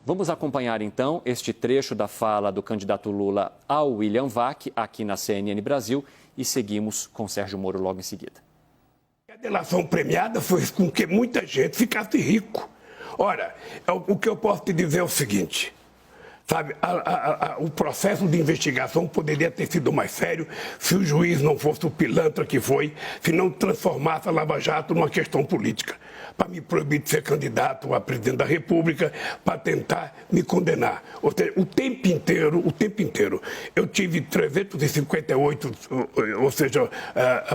Vamos acompanhar então este trecho da fala do candidato Lula ao William Vac aqui na CNN Brasil e seguimos com Sérgio Moro logo em seguida. A delação premiada foi com que muita gente ficasse rico. Ora, o que eu posso te dizer é o seguinte, sabe, o processo de investigação poderia ter sido mais sério se o juiz não fosse o pilantra que foi, se não transformasse a Lava Jato numa questão política, para me proibir de ser candidato a presidente da República, para tentar me condenar. Ou seja, o tempo inteiro, eu tive 358, ou seja,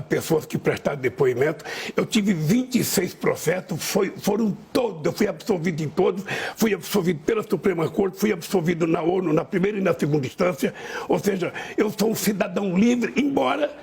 pessoas que prestaram depoimento, eu tive 26 processos, foram todos, eu fui absolvido em todos, fui absolvido pela Suprema Corte, fui absolvido na ONU, na primeira e na segunda instância, ou seja, eu sou um cidadão livre, embora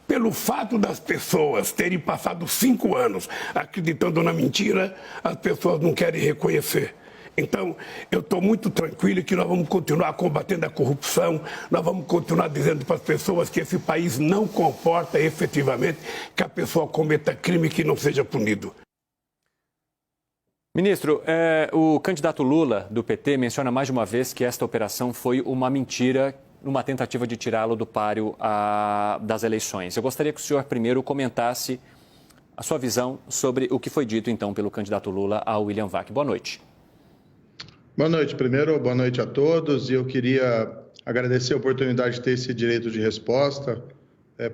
pelo fato das pessoas terem passado 5 anos acreditando na mentira, as pessoas não querem reconhecer. Então, eu estou muito tranquilo que nós vamos continuar combatendo a corrupção, nós vamos continuar dizendo para as pessoas que esse país não comporta efetivamente que a pessoa cometa crime que não seja punido. Ministro, o candidato Lula, do PT, menciona mais de uma vez que esta operação foi uma mentira, numa tentativa de tirá-lo do páreo das eleições. Eu gostaria que o senhor primeiro comentasse a sua visão sobre o que foi dito, então, pelo candidato Lula ao William Vac. Boa noite. Boa noite. Primeiro, boa noite a todos. E eu queria agradecer a oportunidade de ter esse direito de resposta,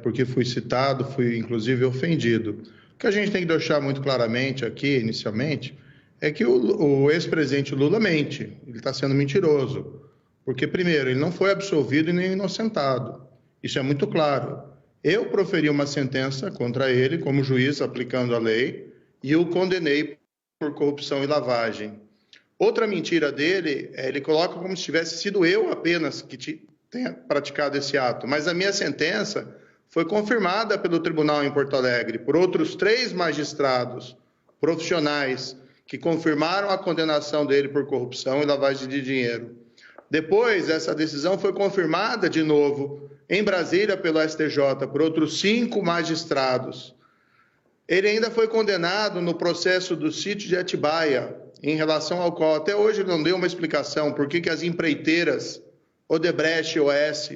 porque fui citado, fui, inclusive, ofendido. O que a gente tem que deixar muito claramente aqui, inicialmente, é que o ex-presidente Lula mente. Ele está sendo mentiroso. Porque, primeiro, ele não foi absolvido e nem inocentado. Isso é muito claro. Eu proferi uma sentença contra ele, como juiz, aplicando a lei, e o condenei por corrupção e lavagem. Outra mentira dele, ele coloca como se tivesse sido eu apenas que tenha praticado esse ato. Mas a minha sentença foi confirmada pelo tribunal em Porto Alegre por outros 3 magistrados profissionais que confirmaram a condenação dele por corrupção e lavagem de dinheiro. Depois, essa decisão foi confirmada de novo em Brasília pelo STJ por outros 5 magistrados. Ele ainda foi condenado no processo do sítio de Atibaia, em relação ao qual até hoje ele não deu uma explicação por que as empreiteiras Odebrecht e OS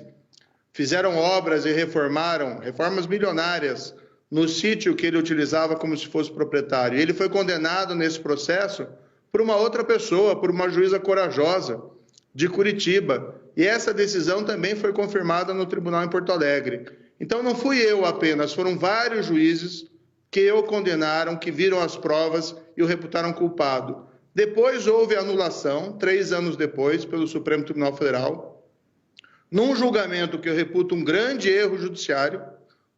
fizeram obras e reformaram, reformas milionárias, no sítio que ele utilizava como se fosse proprietário. Ele foi condenado nesse processo por uma outra pessoa, por uma juíza corajosa, de Curitiba, e essa decisão também foi confirmada no tribunal em Porto Alegre. Então não fui eu apenas, foram vários juízes que o condenaram, que viram as provas e o reputaram culpado. Depois houve anulação, 3 anos depois, pelo Supremo Tribunal Federal, num julgamento que eu reputo um grande erro judiciário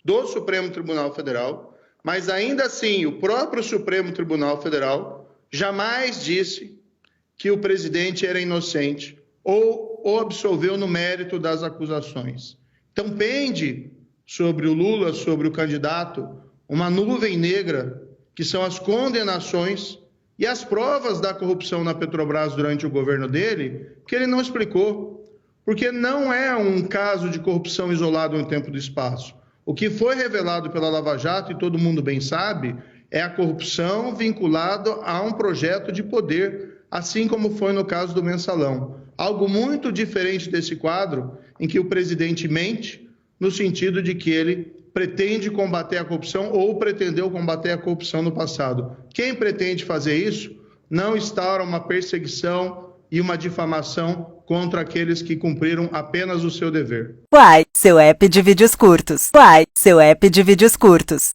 do Supremo Tribunal Federal, mas ainda assim o próprio Supremo Tribunal Federal jamais disse que o presidente era inocente ou o absolveu no mérito das acusações. Então, pende sobre o Lula, sobre o candidato, uma nuvem negra, que são as condenações e as provas da corrupção na Petrobras durante o governo dele, que ele não explicou. Porque não é um caso de corrupção isolado no tempo e do espaço. O que foi revelado pela Lava Jato, e todo mundo bem sabe, é a corrupção vinculada a um projeto de poder, assim como foi no caso do Mensalão. Algo muito diferente desse quadro, em que o presidente mente, no sentido de que ele pretende combater a corrupção ou pretendeu combater a corrupção no passado. Quem pretende fazer isso não instaura uma perseguição e uma difamação contra aqueles que cumpriram apenas o seu dever. Uai, seu app de vídeos curtos. Uai, seu app de vídeos curtos.